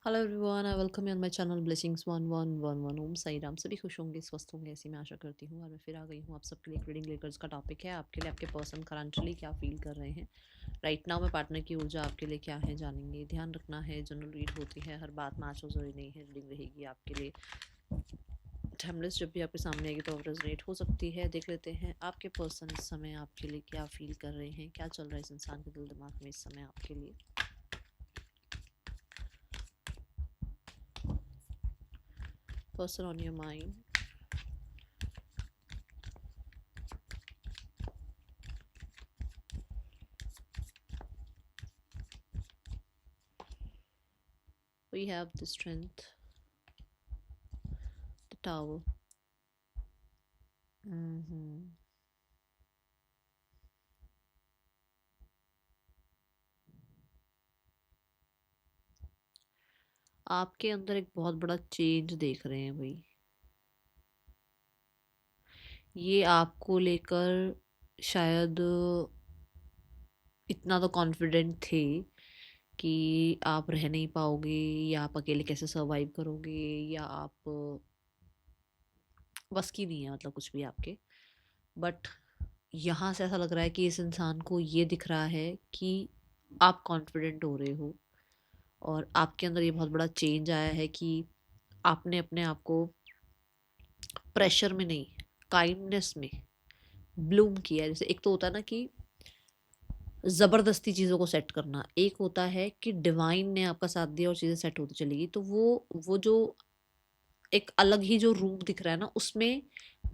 Hello everyone, I welcome you on my channel blessings 1111। ओम साई राम। सभी खुश होंगे, स्वस्थ होंगे, ऐसी मैं आशा करती हूँ। और मैं फिर आ गई हूँ आप सबके लिए एक रीडिंग लेकर। इसका टॉपिक है आपके लिए आपके पर्सन करंटली क्या फील कर रहे हैं राइट नाउ में। पार्टनर की ऊर्जा आपके लिए क्या है जानेंगे। ध्यान रखना है, जनरल रीड होती है, हर बात मैच हो जरूरी नहीं है। रीडिंग रहेगी आपके लिए टाइमलेस, जब भी आपके सामने आएगी तो रेजोनेट हो सकती है। देख लेते हैं आपके पर्सन इस समय आपके लिए क्या फील कर रहे हैं, क्या चल रहा है इस इंसान के दिल दिमाग में इस समय आपके लिए। Person on your mind, we have the strength, the tower. हम्म। आपके अंदर एक बहुत बड़ा चेंज देख रहे हैं भाई। ये आपको लेकर शायद इतना तो कॉन्फिडेंट थे कि आप रह नहीं पाओगे, या आप अकेले कैसे सरवाइव करोगे, या आप बस की नहीं है, मतलब कुछ भी आपके। बट यहाँ से ऐसा लग रहा है कि इस इंसान को ये दिख रहा है कि आप कॉन्फिडेंट हो रहे हो, और आपके अंदर ये बहुत बड़ा चेंज आया है कि आपने अपने आप को प्रेशर में नहीं, काइंडनेस में ब्लूम किया है। जैसे एक तो होता है ना कि ज़बरदस्ती चीज़ों को सेट करना, एक होता है कि डिवाइन ने आपका साथ दिया और चीज़ें सेट होती चलेगी। तो वो जो एक अलग ही जो रूप दिख रहा है ना, उसमें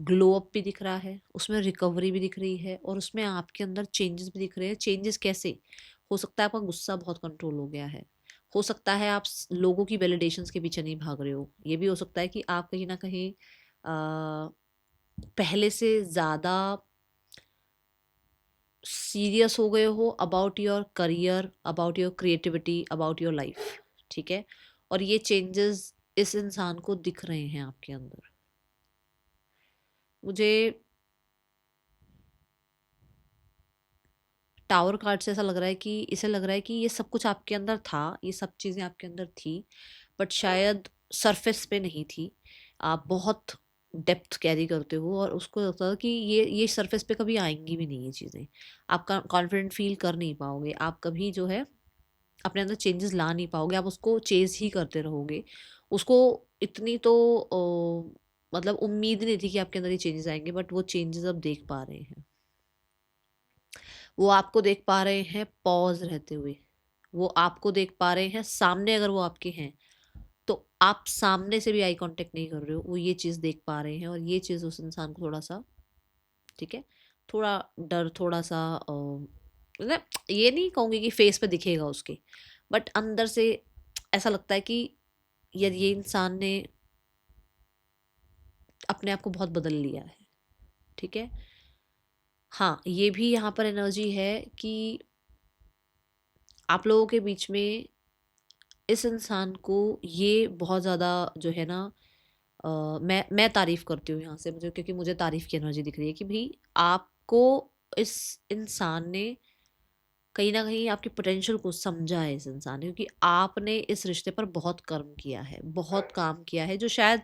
ग्लो अप भी दिख रहा है, उसमें रिकवरी भी दिख रही है, और उसमें आपके अंदर चेंजेस भी दिख रहे हैं। चेंजेस कैसे हो सकता है? आपका गुस्सा बहुत कंट्रोल हो गया है। हो सकता है आप लोगों की वैलिडेशंस के पीछे नहीं भाग रहे हो। ये भी हो सकता है कि आप कहीं ना कहीं पहले से ज़्यादा सीरियस हो गए हो about your career, about your creativity, about your life. ठीक है, और ये चेंजेस इस इंसान को दिख रहे हैं आपके अंदर। मुझे टावर कार्ड से ऐसा लग रहा है कि इसे लग रहा है कि ये सब कुछ आपके अंदर था, ये सब चीज़ें आपके अंदर थी, बट शायद सरफेस पे नहीं थी। आप बहुत डेप्थ कैरी करते हो, और उसको लगता था कि ये सरफेस पे कभी आएंगी भी नहीं ये चीज़ें। आप कॉन्फिडेंट फील कर नहीं पाओगे, आप कभी जो है अपने अंदर चेंजेस ला नहीं पाओगे, आप उसको चेज ही करते रहोगे उसको। इतनी तो मतलब उम्मीद नहीं थी कि आपके अंदर ये चेंजेस आएंगे, बट वो चेंजेस अब देख पा रहे हैं। वो आपको देख पा रहे हैं पॉज रहते हुए, वो आपको देख पा रहे हैं सामने, अगर वो आपके हैं तो आप सामने से भी आई कांटेक्ट नहीं कर रहे हो, वो ये चीज़ देख पा रहे हैं। और ये चीज़ उस इंसान को थोड़ा सा, ठीक है, थोड़ा डर, थोड़ा सा मतलब ये नहीं कहूँगी कि फेस पे दिखेगा उसके, बट अंदर से ऐसा लगता है कि यार ये इंसान ने अपने आप को बहुत बदल लिया है। ठीक है, हाँ, ये भी यहाँ पर एनर्जी है कि आप लोगों के बीच में इस इंसान को ये बहुत ज़्यादा जो है ना, मैं तारीफ करती हूँ यहाँ से, मुझे, क्योंकि मुझे तारीफ की एनर्जी दिख रही है कि भाई आपको इस इंसान ने कहीं ना कहीं आपकी पोटेंशियल को समझा है इस इंसान ने, क्योंकि आपने इस रिश्ते पर बहुत कर्म किया है, बहुत काम किया है, जो शायद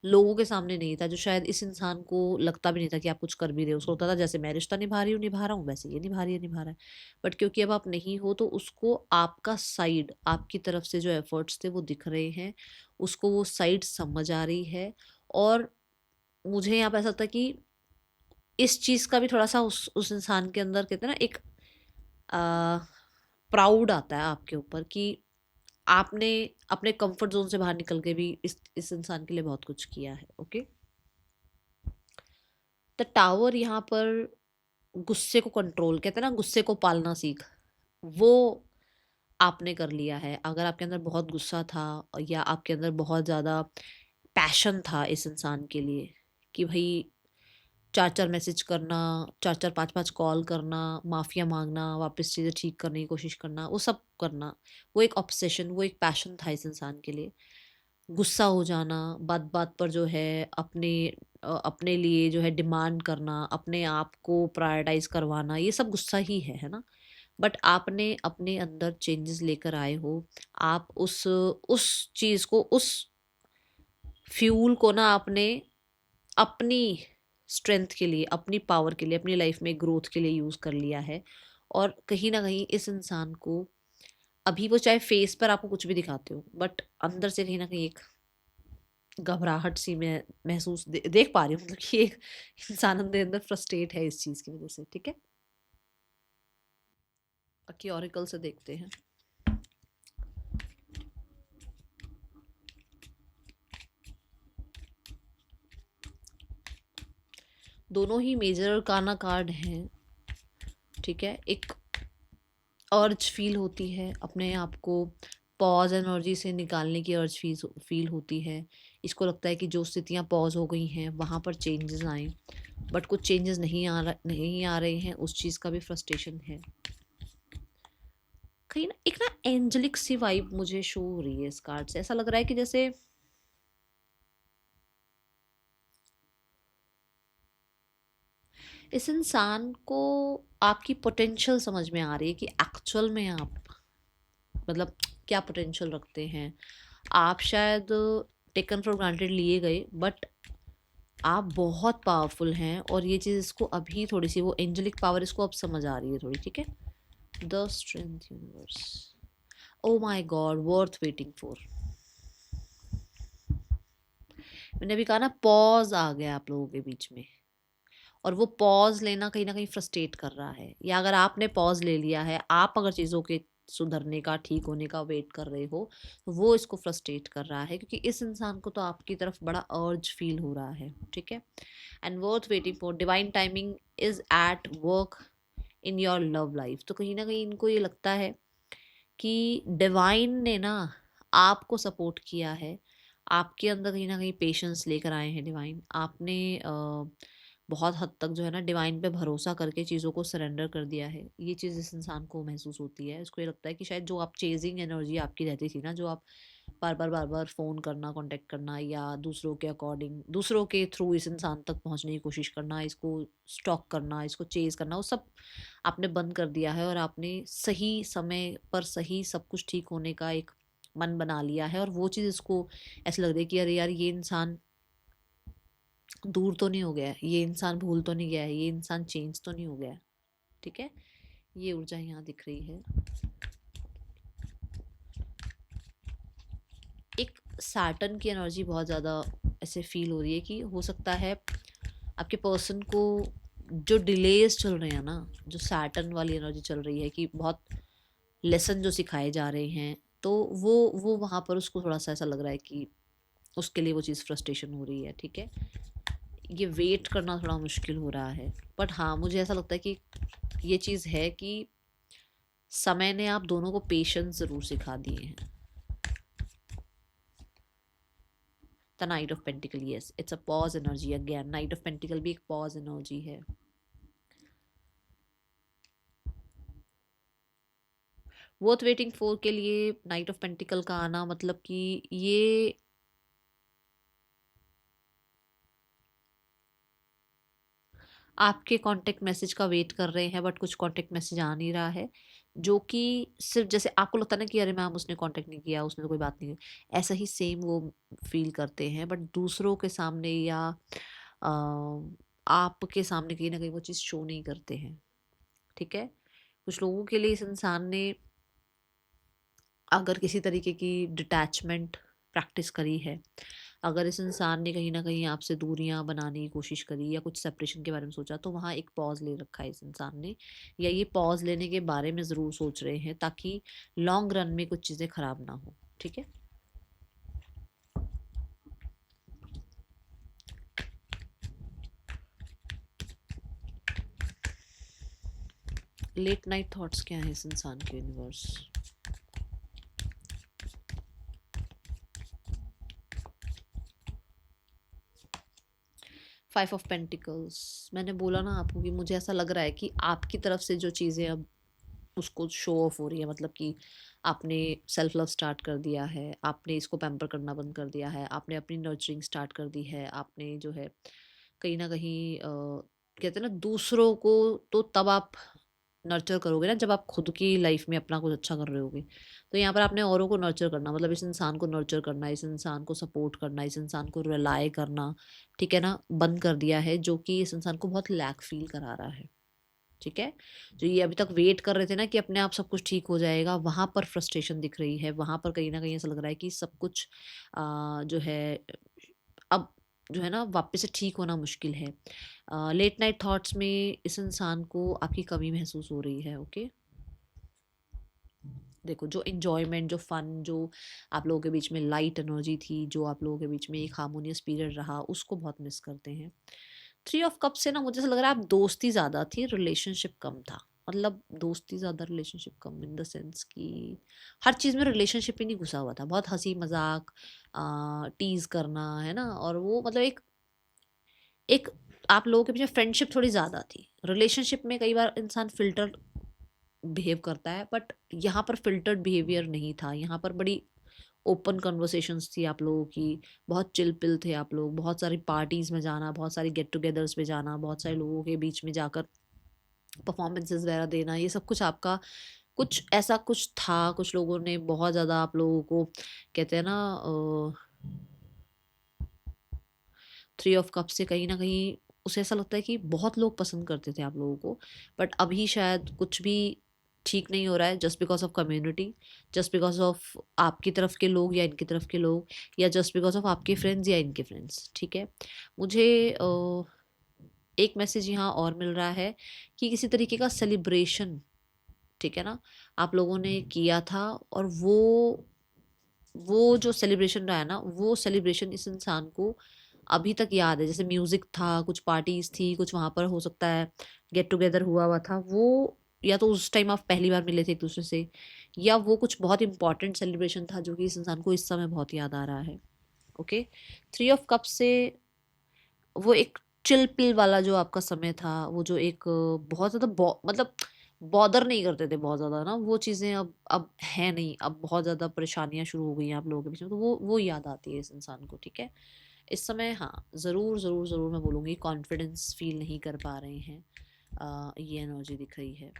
लोगों के सामने नहीं था, जो शायद इस इंसान को लगता भी नहीं था कि आप कुछ कर भी रहे हो। उसको होता था जैसे मैं रिश्ता निभा रही हूँ, निभा रहा हूँ, वैसे ये निभा रही है, निभा रहा है। बट क्योंकि अब आप नहीं हो, तो उसको आपका साइड, आपकी तरफ से जो एफर्ट्स थे वो दिख रहे हैं, उसको वो साइड समझ आ रही है। और मुझे यहाँ पे ऐसा लगता है कि इस चीज़ का भी थोड़ा सा उस इंसान के अंदर, कहते हैं ना, एक प्राउड आता है आपके ऊपर कि आपने अपने कंफर्ट जोन से बाहर निकल के भी इस इंसान के लिए बहुत कुछ किया है। ओके, द टावर यहाँ पर गुस्से को कंट्रोल, कहते हैं ना, गुस्से को पालना सीख, वो आपने कर लिया है। अगर आपके अंदर बहुत गुस्सा था, या आपके अंदर बहुत ज़्यादा पैशन था इस इंसान के लिए, कि भाई चार चार मैसेज करना, चार चार पांच पांच कॉल करना, माफिया मांगना, वापस चीज़ें ठीक करने की कोशिश करना, वो सब करना, वो एक ऑब्सेशन, वो एक पैशन था इस इंसान के लिए। गुस्सा हो जाना, बात बात पर जो है अपने लिए जो है डिमांड करना, अपने आप को प्रायोरिटाइज करवाना, ये सब गुस्सा ही है ना। बट आपने अपने अंदर चेंजेस लेकर आए हो। आप उस चीज़ को, उस फ्यूल को ना आपने अपनी स्ट्रेंथ के लिए, अपनी पावर के लिए, अपनी लाइफ में ग्रोथ के लिए यूज़ कर लिया है। और कहीं ना कहीं इस इंसान को अभी, वो चाहे फेस पर आपको कुछ भी दिखाते हो, बट अंदर से कहीं ना कहीं एक घबराहट सी मैं महसूस देख पा रही हूँ, मतलब कि एक इंसान अंदर अंदर फ्रस्ट्रेट है इस चीज़ की वजह से। ठीक है, बाकी ऑरिकल से देखते हैं। दोनों ही मेजर काना कार्ड हैं। ठीक है, एक अर्ज फील होती है अपने आप को पॉज एनर्जी से निकालने की, अर्ज फील होती है। इसको लगता है कि जो स्थितियाँ पॉज हो गई हैं वहाँ पर चेंजेस आए, बट कुछ चेंजेस नहीं आ रहे हैं, उस चीज़ का भी फ्रस्ट्रेशन है। कहीं ना एक ना एंजेलिक सी वाइब मुझे शो हो रही है इस कार्ड से। ऐसा लग रहा है कि जैसे इस इंसान को आपकी पोटेंशियल समझ में आ रही है कि एक्चुअल में आप मतलब क्या पोटेंशियल रखते हैं। आप शायद टेकन फॉर ग्रांटेड लिए गए, बट आप बहुत पावरफुल हैं, और ये चीज़ इसको अभी थोड़ी सी वो एंजेलिक पावर इसको अब समझ आ रही है थोड़ी। ठीक है, the strength universe, oh my God, worth waiting for. मैंने अभी कहा ना, पॉज आ गया आप लोगों के बीच में, और वो पॉज लेना कहीं ना कहीं फ्रस्ट्रेट कर रहा है। या अगर आपने पॉज ले लिया है, आप अगर चीज़ों के सुधरने का, ठीक होने का वेट कर रहे हो, तो वो इसको फ्रस्ट्रेट कर रहा है, क्योंकि इस इंसान को तो आपकी तरफ बड़ा अर्ज फील हो रहा है। ठीक है, and worth waiting for, divine timing is at work in your love life. तो कहीं ना कहीं इनको ये लगता है कि डिवाइन ने ना आपको सपोर्ट किया है, आपके अंदर कहीं ना कहीं पेशेंस लेकर आए हैं डिवाइन। आपने बहुत हद तक जो है ना डिवाइन पे भरोसा करके चीज़ों को सरेंडर कर दिया है। ये चीज़ इस इंसान को महसूस होती है। इसको ये लगता है कि शायद जो आप चेजिंग एनर्जी आपकी रहती थी ना, जो आप बार बार फ़ोन करना, कांटेक्ट करना, या दूसरों के अकॉर्डिंग, दूसरों के थ्रू इस इंसान तक पहुंचने की कोशिश करना, इसको स्टॉक करना, इसको चेज करना, वो सब आपने बंद कर दिया है। और आपने सही समय पर सही सब कुछ ठीक होने का एक मन बना लिया है। और वो चीज़ इसको ऐसे लग रही है कि अरे यार, ये इंसान दूर तो नहीं हो गया है, ये इंसान भूल तो नहीं गया है, ये इंसान चेंज तो नहीं हो गया है। ठीक है, ये ऊर्जा यहाँ दिख रही है। एक सैटर्न की एनर्जी बहुत ज़्यादा ऐसे फील हो रही है कि हो सकता है आपके पर्सन को जो डिलेज चल रहे हैं ना, जो सैटर्न वाली एनर्जी चल रही है कि बहुत लेसन जो सिखाए जा रहे हैं, तो वो वहाँ पर उसको थोड़ा सा ऐसा लग रहा है कि उसके लिए वो चीज़ फ्रस्ट्रेशन हो रही है। ठीक है, ये वेट करना थोड़ा मुश्किल हो रहा है। बट हाँ, मुझे ऐसा लगता है कि ये चीज़ है कि समय ने आप दोनों को पेशेंस ज़रूर सिखा दिए हैं। The night of pentacle, yes, it's a pause energy again. Night of pentacle भी एक पॉज एनर्जी है। वर्थ वेटिंग फॉर के लिए नाइट ऑफ पेंटिकल का आना मतलब कि ये आपके कांटेक्ट मैसेज का वेट कर रहे हैं, बट कुछ कांटेक्ट मैसेज आ नहीं रहा है, जो कि सिर्फ जैसे आपको लगता है ना कि अरे मैम उसने कांटेक्ट नहीं किया, उसने तो कोई बात नहीं की, ऐसा ही सेम वो फील करते हैं, बट दूसरों के सामने या अ, आपके सामने कहीं ना कहीं वो चीज़ शो नहीं करते हैं। ठीक है, कुछ लोगों के लिए इस इंसान ने अगर किसी तरीके की डिटैचमेंट प्रैक्टिस करी है, अगर इस इंसान ने कहीं न कहीं आपसे दूरियाँ बनाने की कोशिश करी या कुछ सेपरेशन के बारे में सोचा, तो वहाँ एक पॉज़ ले रखा है इस इंसान ने, या ये पॉज़ लेने के बारे में ज़रूर सोच रहे हैं, ताकि लॉन्ग रन में कुछ चीज़ें ख़राब ना हो। ठीक है? लेट नाइट थॉट्स क्या हैं इस इंसान के यूनिवर्स? 5 of pentacles. मैंने बोला ना आपको कि मुझे ऐसा लग रहा है कि आपकी तरफ से जो चीज़ें अब उसको शो ऑफ हो रही है, मतलब कि आपने सेल्फ लव स्टार्ट कर दिया है, आपने इसको पैम्पर करना बंद कर दिया है, आपने अपनी नर्चरिंग स्टार्ट कर दी है, आपने जो है कहीं ना कहीं कहते हैं ना, दूसरों को तो तब आप नर्चर करोगे ना जब आप खुद की लाइफ में अपना कुछ अच्छा कर रहे होगे। तो यहाँ पर आपने औरों को नर्चर करना, मतलब इस इंसान को नर्चर करना, इस इंसान को सपोर्ट करना, इस इंसान को रिलाय करना, ठीक है ना, बंद कर दिया है, जो कि इस इंसान को बहुत लैक फील करा रहा है। ठीक है, जो ये अभी तक वेट कर रहे थे ना कि अपने आप सब कुछ ठीक हो जाएगा, वहां पर फ्रस्ट्रेशन दिख रही है, वहां पर कहीं ना कहीं ऐसा लग रहा है कि सब कुछ जो है अब जो है ना वापस से ठीक होना मुश्किल है। लेट नाइट थॉट्स में इस इंसान को आपकी कमी महसूस हो रही है। ओके, देखो जो इन्जॉयमेंट, जो फन, जो आप लोगों के बीच में लाइट एनर्जी थी, जो आप लोगों के बीच में एक हार्मोनियस पीरियड रहा, उसको बहुत मिस करते हैं। थ्री ऑफ कप से ना मुझे ऐसा लग रहा है आप दोस्ती ज़्यादा थी, रिलेशनशिप कम था। मतलब दोस्ती ज़्यादा, relationship come, in the sense कि हर चीज़ में रिलेशनशिप ही नहीं घुसा हुआ था, बहुत हंसी मजाक, टीज करना, है ना, और वो मतलब एक एक आप लोगों के बीच में फ्रेंडशिप थोड़ी ज़्यादा थी। रिलेशनशिप में कई बार इंसान फिल्टर बिहेव करता है, बट यहाँ पर फिल्टर्ड बिहेवियर नहीं था, यहाँ पर बड़ी ओपन कन्वर्सेशंस थी आप लोगों की, बहुत चिल पिल थे आप लोग, बहुत सारी पार्टीज में जाना, बहुत सारी गेट टुगेदर्स में जाना, बहुत सारे लोगों के बीच में जाकर परफॉर्मेंसेस वगैरह देना, ये सब कुछ आपका कुछ ऐसा कुछ था। कुछ लोगों ने बहुत ज़्यादा आप लोगों को कहते हैं ना थ्री ऑफ कप से कहीं ना कहीं उसे ऐसा लगता है कि बहुत लोग पसंद करते थे आप लोगों को, बट अभी शायद कुछ भी ठीक नहीं हो रहा है, just because of community, just because of आपकी तरफ के लोग या इनकी तरफ के लोग, या जस्ट बिकॉज ऑफ आपके फ्रेंड्स या इनके फ्रेंड्स। ठीक है, मुझे एक मैसेज यहाँ और मिल रहा है कि किसी तरीके का सेलिब्रेशन, ठीक है ना, आप लोगों ने किया था, और वो जो सेलिब्रेशन रहा है ना, वो सेलिब्रेशन इस इंसान को अभी तक याद है। जैसे म्यूजिक था, कुछ पार्टीज थी, कुछ वहां पर हो सकता है गेट टुगेदर हुआ था, वो या तो उस टाइम आप पहली बार मिले थे एक दूसरे से, या वो कुछ बहुत इंपॉर्टेंट सेलिब्रेशन था जो कि इस इंसान को इस समय बहुत याद आ रहा है। ओके, थ्री ऑफ कप से वो एक चिल पिल वाला जो आपका समय था, वो जो एक बहुत ज़्यादा मतलब बॉदर नहीं करते थे बहुत ज़्यादा ना, वो चीज़ें अब है नहीं, अब बहुत ज़्यादा परेशानियां शुरू हो गई हैं आप लोगों के बीच में, तो वो याद आती है इस इंसान को। ठीक है, इस समय हाँ, ज़रूर ज़रूर ज़रूर मैं बोलूँगी कॉन्फिडेंस फील नहीं कर पा रहे हैं, ये एनर्जी दिख रही है।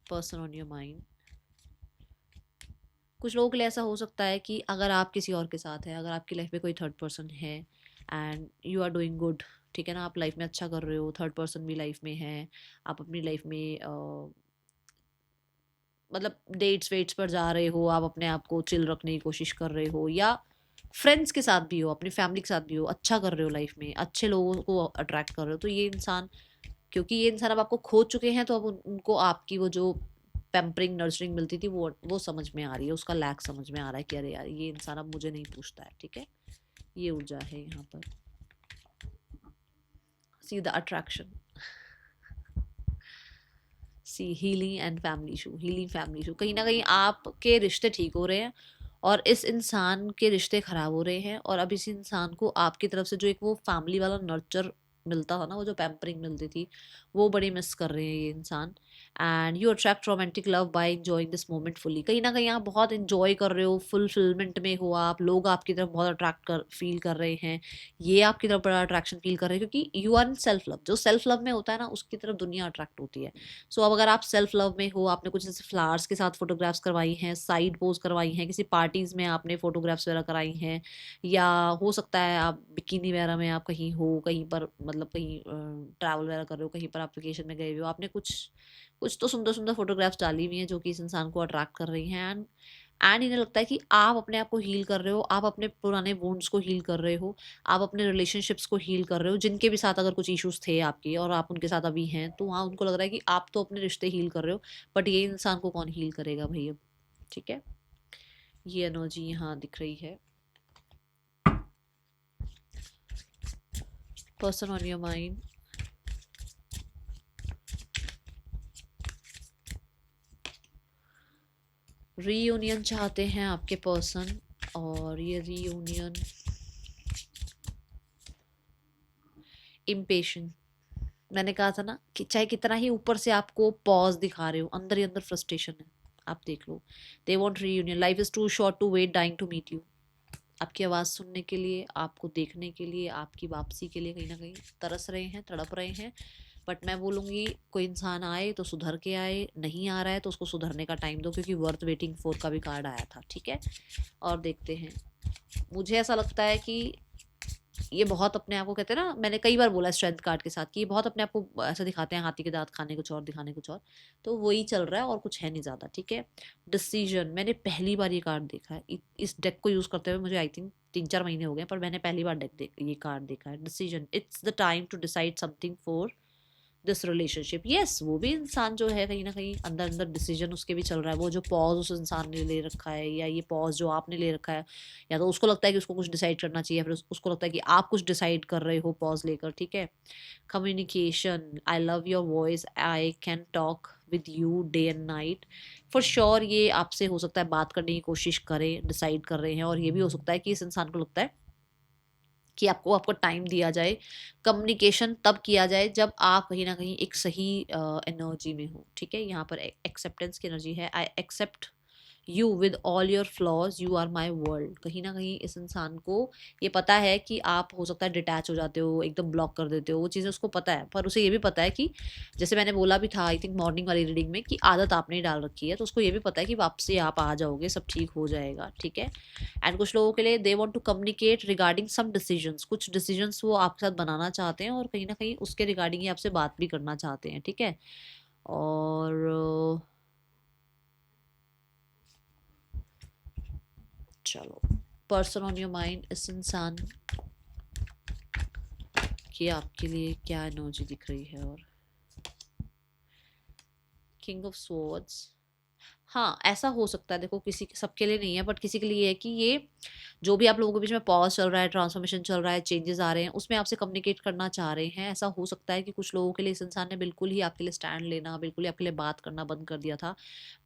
पर्सन ऑन योर माइंड, कुछ लोगों के लिए ऐसा हो सकता है कि अगर आप किसी और के साथ हैं, अगर आपकी लाइफ में कोई थर्ड पर्सन है and you are doing good, ठीक है ना, आप लाइफ में अच्छा कर रहे हो, थर्ड पर्सन भी लाइफ में है, आप अपनी लाइफ में मतलब डेट्स वेट्स पर जा रहे हो, आप अपने आप को चिल रखने की कोशिश कर रहे हो, या फ्रेंड्स के साथ भी हो, अपनी फैमिली के साथ भी हो, अच्छा कर रहे हो लाइफ में, अच्छे लोगों को अट्रैक्ट कर रहे हो, तो ये इंसान, क्योंकि ये इंसान अब आपको खो चुके हैं, तो अब उनको आपकी वो जो पैम्परिंग नर्चरिंग मिलती थी वो समझ में आ रही है, उसका लैक समझ में आ रहा है कि अरे यार ये इंसान अब मुझे नहीं पूछता है। ठीक है, ये ऊर्जा है यहाँ पर। See the attraction, see healing and family issue, healing family issue, कहीं ना कहीं आपके रिश्ते ठीक हो रहे हैं और इस इंसान के रिश्ते खराब हो रहे हैं, और अब इस इंसान को आपकी तरफ से जो एक वो फैमिली वाला नर्चर मिलता था ना, वो जो पैम्परिंग मिलती थी, वो बड़ी मिस कर रहे हैं ये इंसान। And you attract romantic love by enjoying this moment fully, कहीं ना कहीं आप बहुत इंजॉय कर रहे हो, फुलफिलमेंट में हो आप, लोग आपकी तरफ बहुत अट्रैक्ट कर फील कर रहे हैं, ये आपकी तरफ बड़ा अट्रैक्शन फील कर रहे हैं, क्योंकि you are in self love, जो सेल्फ लव में होता है ना उसकी तरफ दुनिया अट्रैक्ट होती है। सो अब अगर आप सेल्फ लव में हो, आपने कुछ ऐसे फ्लावर्स के साथ फोटोग्राफ्स करवाई हैं, साइड पोज करवाई हैं, किसी पार्टीज में आपने फोटोग्राफ्स वगैरह कराई हैं, या हो सकता है आप बिकिनी वगैरह में आप कहीं हो, कहीं पर मतलब कहीं ट्रैवल वगैरह कर रहे हो, कहीं पर आप वेकेशन में गए हुए हो, आपने कुछ कुछ तो सुंदर सुंदर फोटोग्राफ्स डाली हुई हैं जो कि इस इंसान को अट्रैक्ट कर रही हैं। एंड इन्हें लगता है कि आप अपने आप को हील कर रहे हो, आप अपने पुराने वुंड्स को हील कर रहे हो, आप अपने रिलेशनशिप्स को हील कर रहे हो, जिनके भी साथ अगर कुछ इश्यूज थे आपके और आप उनके साथ अभी हैं, तो वहाँ उनको लग रहा है कि आप तो अपने रिश्ते हील कर रहे हो, बट ये इंसान को कौन हील करेगा भाई अब। ठीक है, ये एनर्जी यहाँ दिख रही है। Person on your mind, reunion चाहते हैं आपके पर्सन, और ये रीयूनियन इम्पेशेंट, मैंने कहा था ना कि चाहे कितना ही ऊपर से आपको पॉज दिखा रहे हो, अंदर ही अंदर फ्रस्ट्रेशन है। आप देख लो, they want reunion, life is too short to wait, dying to meet you, आपकी आवाज़ सुनने के लिए, आपको देखने के लिए, आपकी वापसी के लिए कहीं ना कहीं तरस रहे हैं, तड़प रहे हैं, बट मैं बोलूँगी कोई इंसान आए तो सुधर के आए, नहीं आ रहा है तो उसको सुधरने का टाइम दो, क्योंकि वर्थ वेटिंग फॉर का भी कार्ड आया था, ठीक है। और देखते हैं, मुझे ऐसा लगता है कि ये बहुत अपने आप को, कहते हैं ना, मैंने कई बार बोला स्ट्रेंथ कार्ड के साथ कि ये बहुत अपने आप को ऐसा दिखाते हैं, हाथी के दांत खाने कुछ और दिखाने कुछ और, तो वही चल रहा है और कुछ है नहीं ज़्यादा, ठीक है। डिसीजन, मैंने पहली बार ये कार्ड देखा है इस डेक को यूज़ करते हुए, मुझे आई थिंक 3-4 महीने हो गए, पर मैंने पहली बार ये कार्ड देखा है। Decision, it's the time to decide something for this relationship. Yes, वो भी इंसान जो है कहीं ना कहीं अंदर अंदर डिसीजन उसके भी चल रहा है, वो जो पॉज उस इंसान ने ले रखा है, या ये पॉज जो आपने ले रखा है, या तो उसको लगता है कि उसको कुछ डिसाइड करना चाहिए, फिर उसको लगता है कि आप कुछ डिसाइड कर रहे हो पॉज लेकर, ठीक है। Communication, I love your voice, I can talk with you day and night. For sure ये आपसे हो सकता है बात करने की कोशिश करें, डिसाइड कर रहे हैं, और ये भी हो सकता है कि इस इंसान को लगता है कि आपको टाइम दिया जाए, कम्युनिकेशन तब किया जाए जब आप कहीं ना कहीं एक सही एनर्जी में हो, ठीक है। यहाँ पर एक्सेप्टेंस की एनर्जी है, I accept you with all your flaws, you are my world. कहीं ना कहीं इस इंसान को ये पता है कि आप हो सकता है डिटैच हो जाते हो, एकदम ब्लॉक कर देते हो, वो चीज़ें उसको पता है, पर उसे ये भी पता है कि जैसे मैंने बोला भी था आई थिंक मॉर्निंग वाली रीडिंग में, कि आदत आपने डाल रखी है, तो उसको ये भी पता है कि वापसी आप आ जाओगे, सब ठीक हो जाएगा, ठीक है। एंड कुछ लोगों के लिए they want to communicate regarding some decisions, कुछ डिसीजंस वो आपके साथ बनाना चाहते हैं, और कहीं ना कहीं उसके रिगार्डिंग ही आपसे बात भी करना चाहते हैं, ठीक है। और चलो, पर्सन ऑन योर माइंड, इस इंसान की आपके लिए क्या एनर्जी दिख रही है। और किंग ऑफ स्वॉर्ड्स, हाँ ऐसा हो सकता है, देखो किसी सबके लिए नहीं है, बट किसी के लिए है कि ये जो भी आप लोगों के बीच में पॉज चल रहा है, ट्रांसफॉर्मेशन चल रहा है, चेंजेस आ रहे हैं, उसमें आपसे कम्युनिकेट करना चाह रहे हैं। ऐसा हो सकता है कि कुछ लोगों के लिए इस इंसान ने बिल्कुल ही आपके लिए स्टैंड लेना, बिल्कुल ही आपके लिए बात करना बंद कर दिया था,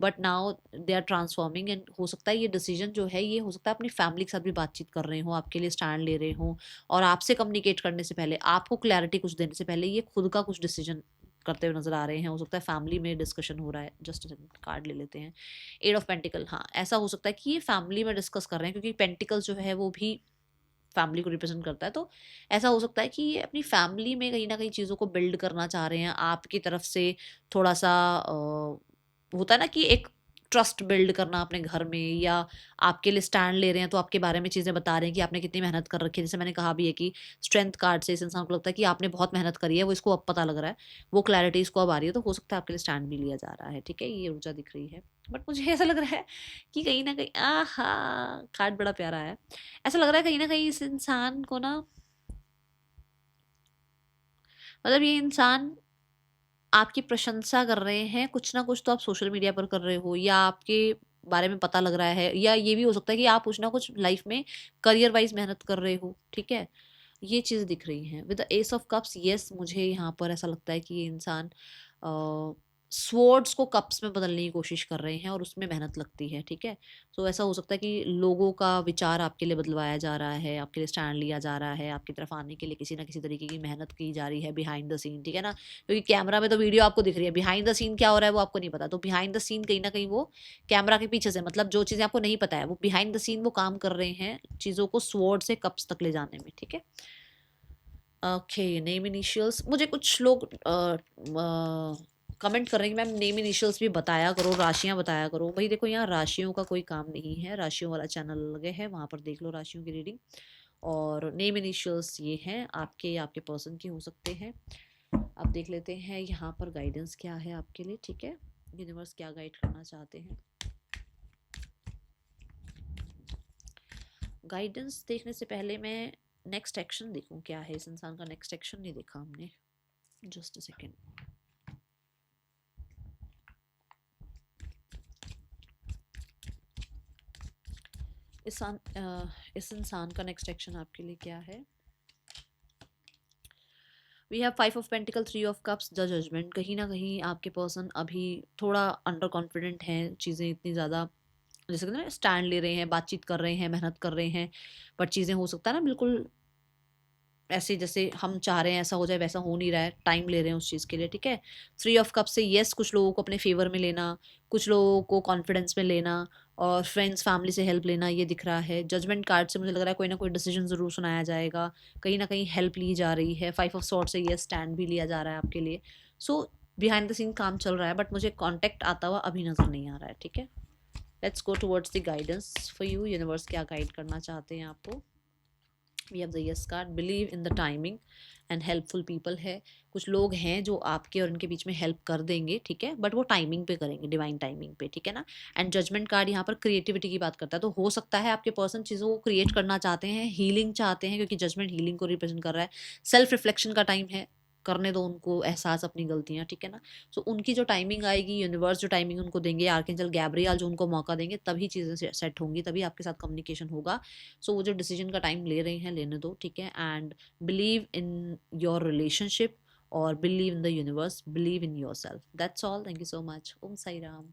but now they are transforming. And हो सकता है ये डिसीजन जो है, ये हो सकता है अपनी फैमिली के साथ भी बातचीत कर रहे हो, आपके लिए स्टैंड ले रहे हो, और आपसे कम्युनिकेट करने से पहले, आपको क्लैरिटी कुछ देने से पहले, ये खुद का कुछ डिसीजन करते हुए नजर आ रहे हैं। हो सकता है फैमिली में डिस्कशन हो रहा है। जस्ट कार्ड ले लेते हैं, एट ऑफ पेंटिकल। हाँ, ऐसा हो सकता है कि ये फैमिली में डिस्कस कर रहे हैं, क्योंकि पेंटिकल जो है वो भी फैमिली को रिप्रेजेंट करता है, तो ऐसा हो सकता है कि ये अपनी फैमिली में कहीं ना कहीं चीज़ों को बिल्ड करना चाह रहे हैं आपकी तरफ से। थोड़ा सा होता है ना कि एक ट्रस्ट बिल्ड करना अपने घर में, या आपके लिए स्टैंड ले रहे हैं, तो आपके बारे में चीज़ें बता रहे हैं कि आपने कितनी मेहनत कर रखी है। जैसे मैंने कहा भी है कि स्ट्रेंथ कार्ड से इस इंसान को लगता है कि आपने बहुत मेहनत करी है, वो इसको अब पता लग रहा है, वो क्लैरिटी इसको अब आ रही है, तो हो सकता है आपके लिए स्टैंड भी लिया जा रहा है, ठीक है। ये ऊर्जा दिख रही है, बट मुझे ऐसा लग रहा है कि कहीं ना कहीं, आहा, कार्ड बड़ा प्यारा है, ऐसा लग रहा है कहीं ना कहीं इस इंसान को ना, मतलब ये इंसान आपकी प्रशंसा कर रहे हैं, कुछ ना कुछ तो आप सोशल मीडिया पर कर रहे हो, या आपके बारे में पता लग रहा है, या ये भी हो सकता है कि आप कुछ ना कुछ लाइफ में करियर वाइज मेहनत कर रहे हो, ठीक है। ये चीज़ दिख रही है with the S of cups. Yes, मुझे यहाँ पर ऐसा लगता है कि ये इंसान स्वॉर्ड्स को कप्स में बदलने की कोशिश कर रहे हैं, और उसमें मेहनत लगती है, ठीक है। सो ऐसा हो सकता है कि लोगों का विचार आपके लिए बदलवाया जा रहा है, आपके लिए स्टैंड लिया जा रहा है, आपकी तरफ आने के लिए किसी ना किसी तरीके की मेहनत की जा रही है बिहाइंड द सीन, ठीक है ना। क्योंकि कैमरा में तो वीडियो आपको दिख रही है, बिहाइंड द सीन क्या हो रहा है वो आपको नहीं पता, तो बिहाइंड द सीन कहीं ना कहीं वो कैमरा के पीछे से, मतलब जो चीज़ें आपको नहीं पता है, वो बिहाइंड द सीन वो काम कर रहे हैं चीज़ों को स्वॉर्ड से कप्स तक ले जाने में, ठीक है। ओके, नेम इनिशियल्स, मुझे कुछ लोग कमेंट कर रहे हैं कि मैम नेम इनिशियल्स भी बताया करो, राशियां बताया करो। भाई देखो, यहाँ राशियों का कोई काम नहीं है, राशियों वाला चैनल लगे है, वहाँ पर देख लो राशियों की रीडिंग। और नेम इनिशियल्स ये हैं, आपके या आपके पर्सन के हो सकते हैं। अब देख लेते हैं यहाँ पर गाइडेंस क्या है आपके लिए, ठीक है। यूनिवर्स क्या गाइड करना चाहते हैं। गाइडेंस देखने से पहले मैं नेक्स्ट एक्शन देखूं क्या है, इस इंसान का नेक्स्ट एक्शन नहीं देखा हमने। Just a second. इस इंसान का नेक्स्ट एक्शन आपके लिए क्या है। We have 5 of pentacle, 3 of cups, the judgement. कहीं ना कहीं आपके पर्सन अभी थोड़ा अंडर कॉन्फिडेंट हैं, चीज़ें इतनी ज़्यादा, जैसे कहते हैं ना, स्टैंड ले रहे हैं, बातचीत कर रहे हैं, मेहनत कर रहे हैं, बट चीज़ें हो सकता है ना बिल्कुल ऐसे जैसे हम चाह रहे हैं ऐसा हो जाए, वैसा हो नहीं रहा है, टाइम ले रहे हैं उस चीज़ के लिए, ठीक है। 3 ऑफ कप से यस, कुछ लोगों को अपने फेवर में लेना, कुछ लोगों को कॉन्फिडेंस में लेना, और फ्रेंड्स फैमिली से हेल्प लेना ये दिख रहा है। जजमेंट कार्ड से मुझे लग रहा है कोई ना कोई डिसीजन ज़रूर सुनाया जाएगा, कहीं ना कहीं हेल्प ली जा रही है। 5 ऑफ सॉर्ड से ये स्टैंड भी लिया जा रहा है आपके लिए। सो बिहाइंड द सीन काम चल रहा है, बट मुझे कॉन्टेक्ट आता हुआ अभी नज़र नहीं आ रहा है। ठीक है, let's go towards the guidance for you. Universe क्या गाइड करना चाहते हैं आपको। We have the yes card, believe in the timing and helpful people है। कुछ लोग हैं जो आपके और उनके बीच में हेल्प कर देंगे, ठीक है, बट वो टाइमिंग पे करेंगे, डिवाइन टाइमिंग पे, ठीक है ना। एंड जजमेंट कार्ड यहाँ पर क्रिएटिविटी की बात करता है, तो हो सकता है आपके पर्सन चीज़ों को क्रिएट करना चाहते हैं, हीलिंग चाहते हैं, क्योंकि जजमेंट हीलिंग को रिप्रेजेंट कर रहा है। सेल्फ रिफ्लेक्शन का टाइम है, करने दो उनको एहसास अपनी गलतियाँ, ठीक है ना। सो उनकी जो टाइमिंग आएगी, यूनिवर्स जो टाइमिंग उनको देंगे, आर्कएंजल गैब्रियल जो उनको मौका देंगे, तभी चीज़ें सेट होंगी, तभी आपके साथ कम्युनिकेशन होगा। सो वो जो डिसीजन का टाइम ले रहे हैं लेने दो, ठीक है। And believe in your relationship और believe in the universe, believe in yourself. That's all. Thank you so much. Om Sai Ram.